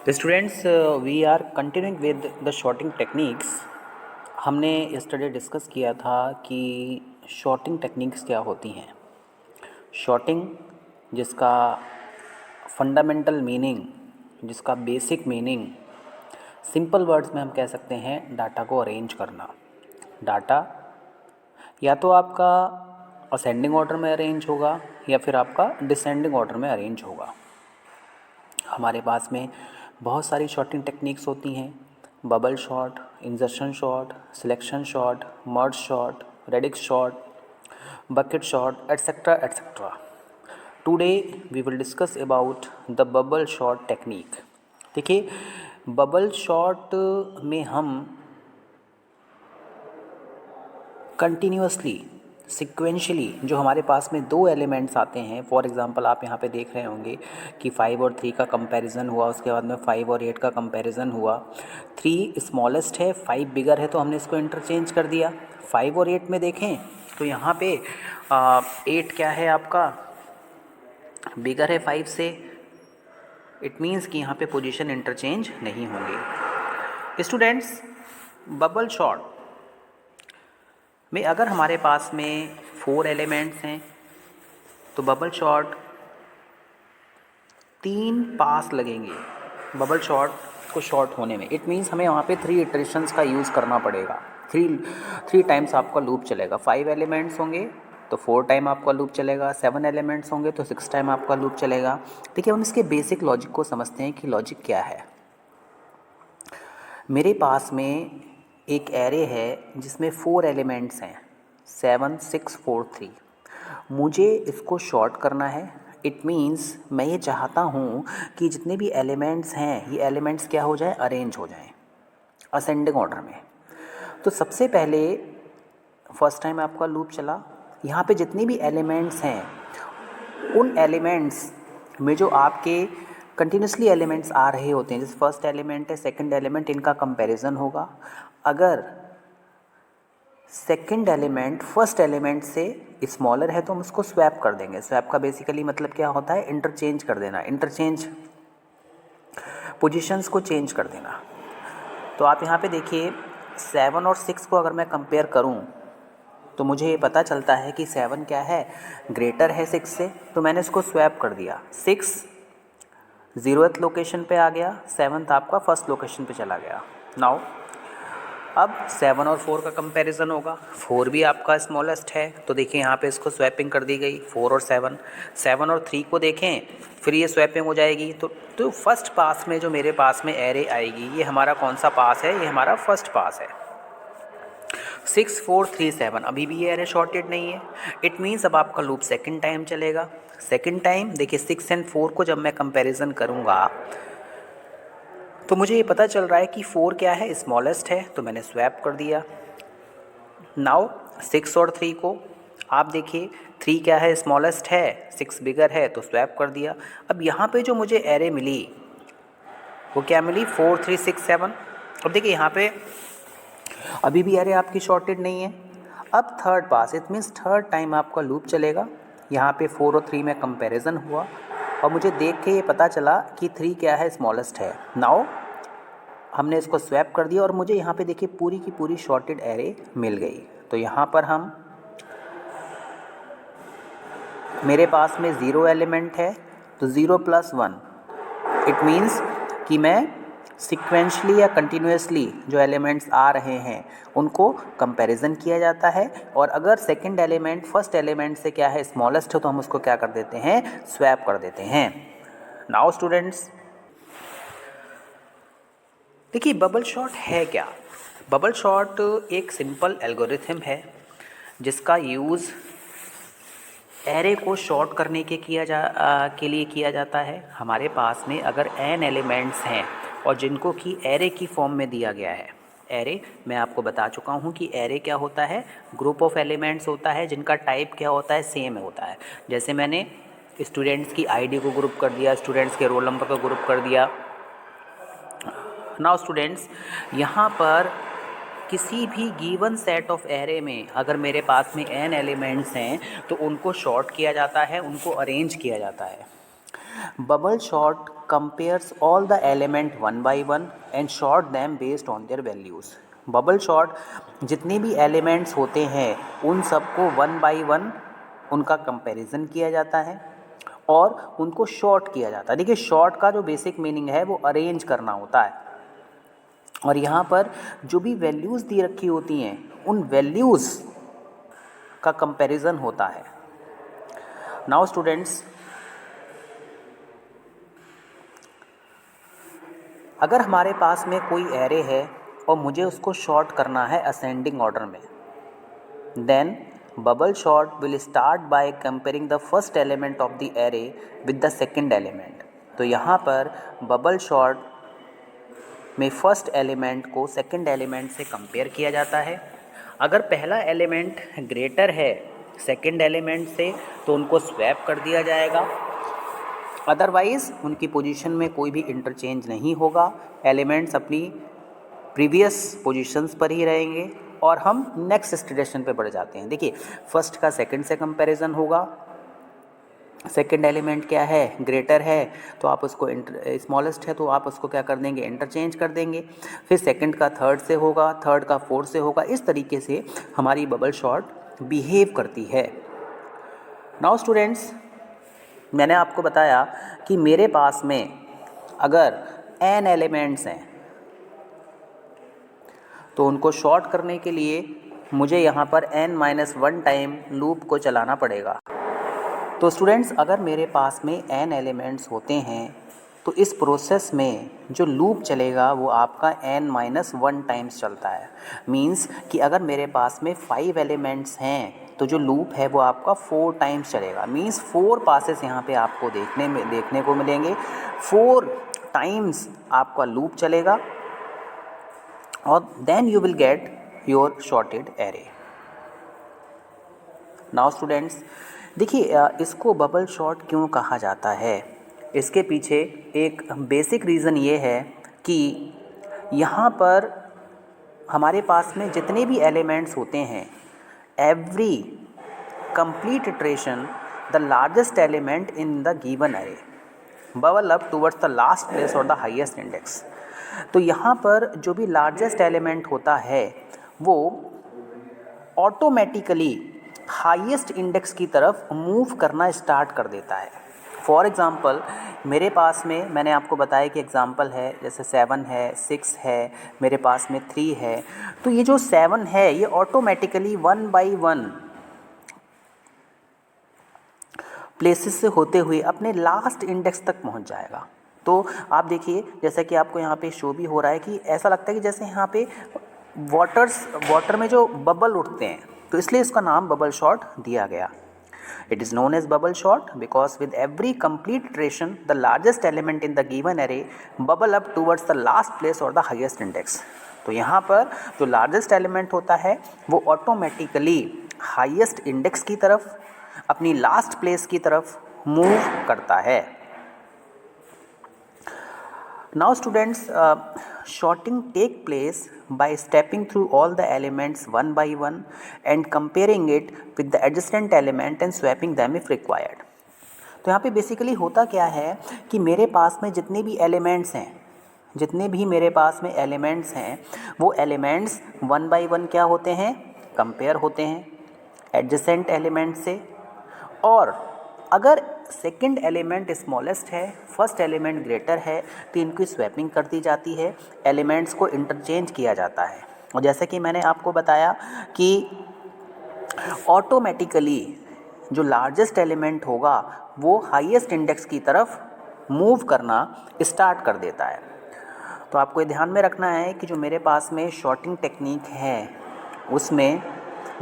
Students, we are continuing with the sorting techniques. हमने yesterday discuss किया था कि शॉर्टिंग टेक्निक्स क्या होती हैं। शॉर्टिंग जिसका फंडामेंटल मीनिंग, जिसका बेसिक मीनिंग सिंपल वर्ड्स में हम कह सकते हैं डाटा को अरेंज करना। डाटा या तो आपका असेंडिंग ऑर्डर में अरेंज होगा या फिर आपका डिसेंडिंग ऑर्डर में अरेंज होगा। हमारे पास में बहुत सारी शॉर्टिंग टेक्निक्स होती हैं। Bubble sort, insertion sort, selection sort, merge sort, radix sort, bucket sort, etcetera etcetera. Today we will discuss about the bubble sort technique. देखिए, बबल शॉर्ट में हम कंटिन्यूसली सिक्वेंशली जो हमारे पास में दो एलिमेंट्स आते हैं, फॉर एग्जांपल आप यहाँ पे देख रहे होंगे कि 5 और 3 का कंपैरिजन हुआ, उसके बाद में 5 और 8 का कंपैरिजन हुआ। 3 स्मॉलेस्ट है, 5 बिगर है, तो हमने इसको इंटरचेंज कर दिया। 5 और 8 में देखें तो यहाँ पे 8 क्या है आपका, बिगर है 5 से। इट मीन्स कि यहाँ पे पोजीशन इंटरचेंज नहीं होंगे। स्टूडेंट्स, बबल शॉर्ट में अगर हमारे पास में 4 एलिमेंट्स हैं तो बबल शॉर्ट 3 पास लगेंगे बबल शॉर्ट को शॉर्ट होने में। इट मीन्स हमें वहाँ पे 3 इटरेशंस का यूज़ करना पड़ेगा। 3 टाइम्स आपका लूप चलेगा। 5 एलिमेंट्स होंगे तो 4 टाइम आपका लूप चलेगा। 7 एलिमेंट्स होंगे तो 6 टाइम आपका लूप चलेगा। देखिए, हम इसके बेसिक लॉजिक को समझते हैं कि लॉजिक क्या है। मेरे पास में एक एरे है जिसमें 4 एलिमेंट्स हैं, 7 6 4 3। मुझे इसको शॉर्ट करना है। इट मीन्स मैं ये चाहता हूँ कि जितने भी एलिमेंट्स हैं ये एलिमेंट्स क्या हो जाए, अरेंज हो जाएं असेंडिंग ऑर्डर में। तो सबसे पहले फर्स्ट टाइम आपका लूप चला। यहाँ पे जितने भी एलिमेंट्स हैं उन एलिमेंट्स में जो आपके कंटिन्यूसली एलिमेंट्स आ रहे होते हैं, जैसे फर्स्ट एलिमेंट है, सेकंड एलिमेंट, इनका कंपैरिजन होगा। अगर सेकंड एलिमेंट फर्स्ट एलिमेंट से स्मॉलर है तो हम उसको स्वैप कर देंगे। स्वैप का बेसिकली मतलब क्या होता है, इंटरचेंज कर देना, इंटरचेंज पोजीशंस को चेंज कर देना। तो आप यहाँ पे देखिए 7 और 6 को अगर मैं कंपेयर करूँ तो मुझे ये पता चलता है कि 7 क्या है, ग्रेटर है 6 से, तो मैंने इसको स्वैप कर दिया। 6 0th लोकेशन पे आ गया, 7th आपका फर्स्ट लोकेशन पे चला गया। नाउ अब 7 और 4 का कंपैरिजन होगा। 4 भी आपका स्मॉलेस्ट है तो देखिए यहाँ पे इसको स्वैपिंग कर दी गई, 4 और 7। 7 और 3 को देखें, फिर ये स्वैपिंग हो जाएगी। तो फर्स्ट पास में जो मेरे पास में एरे आएगी, ये हमारा कौन सा पास है, ये हमारा फर्स्ट पास है। 6 4 3 7, अभी भी ये एरे शॉर्टेड नहीं है। इट मीन्स अब आपका लूप सेकंड टाइम चलेगा। सेकंड टाइम देखिए 6 और 4 को जब मैं कंपैरिजन करूँगा तो मुझे ये पता चल रहा है कि 4 क्या है, स्मॉलेस्ट है, तो मैंने स्वैप कर दिया। नाउ 6 और 3 को आप देखिए, 3 क्या है, स्मॉलेस्ट है, 6 बिगर है, तो स्वैप कर दिया। अब यहाँ पे जो मुझे एरे मिली वो क्या मिली, 4 3 6 7। अब देखिए यहाँ पे अभी भी एरे आपकी शॉर्टेड नहीं है। अब third pass, it means third time आपका लूप चलेगा। यहाँ पे 4 और 3 में कंपैरिजन हुआ और मुझे देख के ये पता चला कि 3 क्या है, स्मॉलेस्ट है। नाउ हमने इसको स्वैप कर दिया और मुझे यहाँ पे देखिए पूरी की पूरी शॉर्टेड एरे मिल गई। तो यहाँ पर हम, मेरे पास में 0 एलिमेंट है तो 0 + 1, इट मीन्स कि मैं सिक्वेंशली या कंटिन्यूसली जो एलिमेंट्स आ रहे हैं उनको कंपैरिजन किया जाता है। और अगर सेकंड एलिमेंट फर्स्ट एलिमेंट से क्या है, स्मॉलेस्ट है, तो हम उसको क्या कर देते हैं, स्वैप कर देते हैं। नाउ स्टूडेंट्स, देखिए बबल शॉर्ट है क्या। बबल शॉर्ट एक सिंपल एल्गोरिथम है जिसका यूज़ एरे को शॉर्ट करने के लिए किया जाता है। हमारे पास में अगर n एलिमेंट्स हैं और जिनको कि एरे की फॉर्म में दिया गया है। एरे मैं आपको बता चुका हूँ कि एरे क्या होता है, ग्रुप ऑफ एलिमेंट्स होता है जिनका टाइप क्या होता है, सेम होता है। जैसे मैंने स्टूडेंट्स की आईडी को ग्रुप कर दिया, स्टूडेंट्स के रोल नंबर को ग्रुप कर दिया। नाउ स्टूडेंट्स, यहाँ पर किसी भी गिवन सेट ऑफ एरे में अगर मेरे पास में n एलिमेंट्स हैं तो उनको शॉर्ट किया जाता है, उनको अरेंज किया जाता है। Bubble short compares all the element one by one and short them based on their values. Bubble short जितने भी एलिमेंट्स होते हैं उन सबको वन बाई वन उनका कंपैरिजन किया जाता है और उनको शॉर्ट किया जाता है। देखिए, शॉर्ट का जो बेसिक मीनिंग है वो अरेंज करना होता है, और यहाँ पर जो भी वैल्यूज़ दी रखी होती हैं उन वैल्यूज़ का कंपैरिजन होता है। नाउ स्टूडेंट्स, अगर हमारे पास में कोई एरे है और मुझे उसको शॉर्ट करना है असेंडिंग ऑर्डर में, then bubble sort will start by comparing the first element of the array with the second element. तो यहाँ पर बबल शॉर्ट में फर्स्ट एलिमेंट को सेकंड एलिमेंट से कंपेयर किया जाता है। अगर पहला एलिमेंट ग्रेटर है सेकंड एलिमेंट से तो उनको स्वैप कर दिया जाएगा, अदरवाइज़ उनकी पोजीशन में कोई भी इंटरचेंज नहीं होगा। एलिमेंट्स अपनी प्रीवियस पोजीशंस पर ही रहेंगे और हम नेक्स्ट स्टेशन पे बढ़ जाते हैं। देखिए, फर्स्ट का सेकंड से कंपैरिजन होगा। सेकंड एलिमेंट क्या है, ग्रेटर है, तो आप उसको स्मॉलेस्ट है तो आप उसको क्या कर देंगे, इंटरचेंज कर देंगे। फिर सेकंड का थर्ड से होगा, थर्ड का फोर्थ से होगा। इस तरीके से हमारी बबल शॉर्ट बिहेव करती है। नाउ स्टूडेंट्स, मैंने आपको बताया कि मेरे पास में अगर n एलिमेंट्स हैं तो उनको शॉर्ट करने के लिए मुझे यहाँ पर n-1 टाइम लूप को चलाना पड़ेगा। तो स्टूडेंट्स, अगर मेरे पास में n एलिमेंट्स होते हैं तो इस प्रोसेस में जो लूप चलेगा वो आपका n-1 टाइम्स चलता है। मींस कि अगर मेरे पास में 5 एलिमेंट्स हैं तो जो लूप है वो आपका 4 टाइम्स चलेगा। मींस 4 पासेस यहाँ पे आपको देखने को मिलेंगे। 4 टाइम्स आपका लूप चलेगा और then you will get your sorted array. Now students, देखिए, इसको बबल शॉर्ट क्यों कहा जाता है, इसके पीछे एक बेसिक रीज़न ये है कि यहाँ पर हमारे पास में जितने भी एलिमेंट्स होते हैं, every complete iteration the largest element in the given array bubble up towards the last place और द हाईएस्ट इंडेक्स। तो यहाँ पर जो भी लार्जेस्ट एलिमेंट होता है वो ऑटोमेटिकली हाईएस्ट इंडेक्स की तरफ मूव करना स्टार्ट कर देता है। फॉर एग्ज़ाम्पल, मेरे पास में, मैंने आपको बताया कि एग्ज़ाम्पल है जैसे 7 है, 6 है, मेरे पास में 3 है। तो ये जो 7 है ये ऑटोमेटिकली 1 बाई 1 प्लेसेस से होते हुए अपने लास्ट इंडेक्स तक पहुंच जाएगा। तो आप देखिए, जैसा कि आपको यहाँ पे शो भी हो रहा है कि ऐसा लगता है कि जैसे यहाँ पे वाटर में जो बबल उठते हैं, तो इसलिए इसका नाम बबल शॉर्ट दिया गया। It is known as bubble short because with every complete iteration the largest element in the given array bubble up towards the last place or the highest index। तो यहाँ पर जो लार्जेस्ट एलिमेंट होता है वो automatically highest index की तरफ, अपनी लास्ट प्लेस की तरफ मूव करता है। Now students, sorting take place by stepping through all the elements one by one and comparing it with the adjacent element and swapping them if required। तो यहाँ पे बेसिकली होता क्या है कि मेरे पास में जितने भी एलिमेंट्स हैं, वो एलिमेंट्स वन बाई वन क्या होते हैं, कंपेयर होते हैं एडजेसेंट एलिमेंट से। और अगर सेकंड एलिमेंट स्मॉलेस्ट है, फर्स्ट एलिमेंट ग्रेटर है, तो इनकी स्वैपिंग कर दी जाती है, एलिमेंट्स को इंटरचेंज किया जाता है। और जैसे कि मैंने आपको बताया कि ऑटोमेटिकली जो लार्जेस्ट एलिमेंट होगा वो हाईएस्ट इंडेक्स की तरफ मूव करना स्टार्ट कर देता है। तो आपको ये ध्यान में रखना है कि जो मेरे पास में शॉर्टिंग टेक्निक है उसमें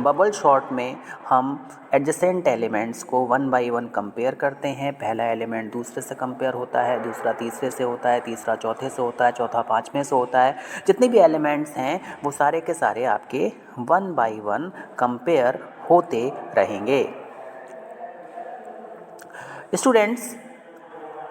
बबल शॉर्ट में हम एडजेसेंट एलिमेंट्स को वन बाय वन कंपेयर करते हैं। पहला एलिमेंट दूसरे से कंपेयर होता है, दूसरा तीसरे से होता है, तीसरा चौथे से होता है, चौथा पाँचवें से होता है। जितने भी एलिमेंट्स हैं वो सारे के सारे आपके वन बाय वन कंपेयर होते रहेंगे। स्टूडेंट्स,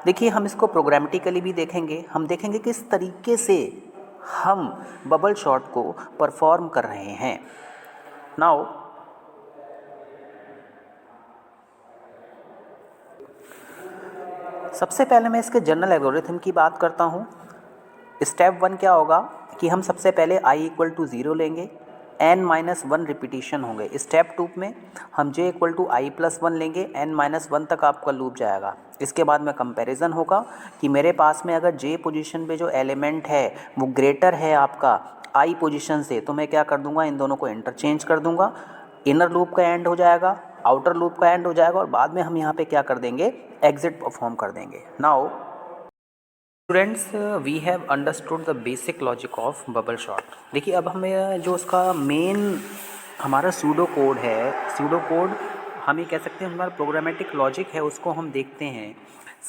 देखिए, हम इसको प्रोग्रामेटिकली भी देखेंगे। हम देखेंगे किस तरीके से हम बबल शॉर्ट को परफॉर्म कर रहे हैं। नाउ सबसे पहले मैं इसके जनरल एल्गोरिथम की बात करता हूँ। स्टेप 1 क्या होगा कि हम सबसे पहले i इक्वल टू 0 लेंगे, n-1 रिपीटिशन होंगे। स्टेप 2 में हम j इक्वल टू i+1 लेंगे, n-1 तक आपका लूप जाएगा। इसके बाद में कंपैरिजन होगा कि मेरे पास में अगर j पोजीशन पे जो एलिमेंट है वो ग्रेटर है आपका i पोजीशन से, तो मैं क्या कर दूंगा, इन दोनों को इंटरचेंज कर दूंगा। इनर लूप का एंड हो जाएगा, आउटर लूप का एंड हो जाएगा, और बाद में हम यहाँ पे क्या कर देंगे, एग्जिट परफॉर्म कर देंगे। Now students, we have understood the basic logic of bubble sort. देखिए अब हमें जो उसका मेन हमारा सूडो कोड है, सूडो कोड हम ये कह सकते हैं हमारा प्रोग्रामेटिक लॉजिक है, उसको हम देखते हैं।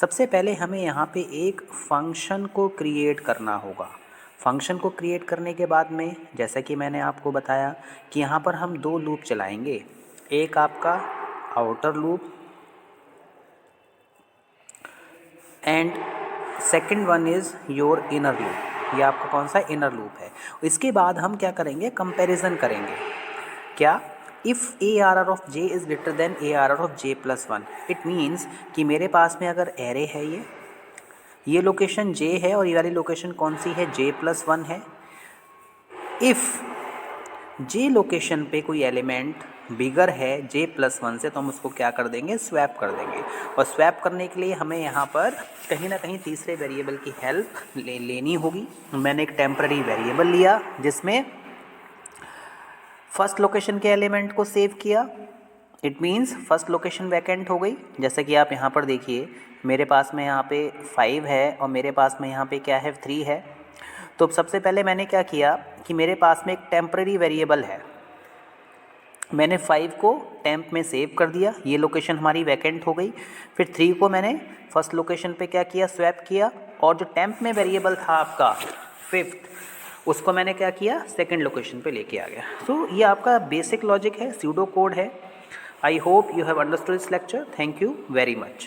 सबसे पहले हमें यहाँ पे एक फंक्शन को क्रिएट करना होगा। फंक्शन को क्रिएट करने के बाद में जैसा कि मैंने आपको बताया कि यहाँ पर हम 2 लूप चलाएंगे, एक आपका outer loop and second one is your inner loop. ये आपका कौन सा इनर लूप है। इसके बाद हम क्या करेंगे, कंपैरिजन करेंगे। क्या, if ARR of j is greater than ARR of j+1, it means कि मेरे पास में अगर एरे है, ये लोकेशन j है और ये वाली लोकेशन कौन सी है, j+1 है। इफ़ j लोकेशन पे कोई एलिमेंट बिगर है j+1 से, तो हम उसको क्या कर देंगे, स्वैप कर देंगे। और स्वैप करने के लिए हमें यहाँ पर कहीं ना कहीं तीसरे वेरिएबल की हेल्प लेनी होगी। मैंने एक टेम्पररी वेरिएबल लिया जिसमें फर्स्ट लोकेशन के एलिमेंट को सेव किया। It means first location vacant हो गई। जैसे कि आप यहाँ पर देखिए, मेरे पास में यहाँ पे 5 है और मेरे पास में यहाँ पे क्या है, 3 है। तो सबसे पहले मैंने क्या किया कि मेरे पास में एक टेम्पररी वेरिएबल है, मैंने 5 को टेम्प में सेव कर दिया, ये लोकेशन हमारी वैकेंट हो गई। फिर 3 को मैंने फर्स्ट लोकेशन पे क्या किया, स्वैप किया, और जो टेम्प में वेरिएबल था आपका 5th, उसको मैंने क्या किया, सेकंड लोकेशन पे लेके आ गया। तो ये आपका बेसिक लॉजिक है, सूडो कोड है। I hope you have understood this lecture. Thank you very much.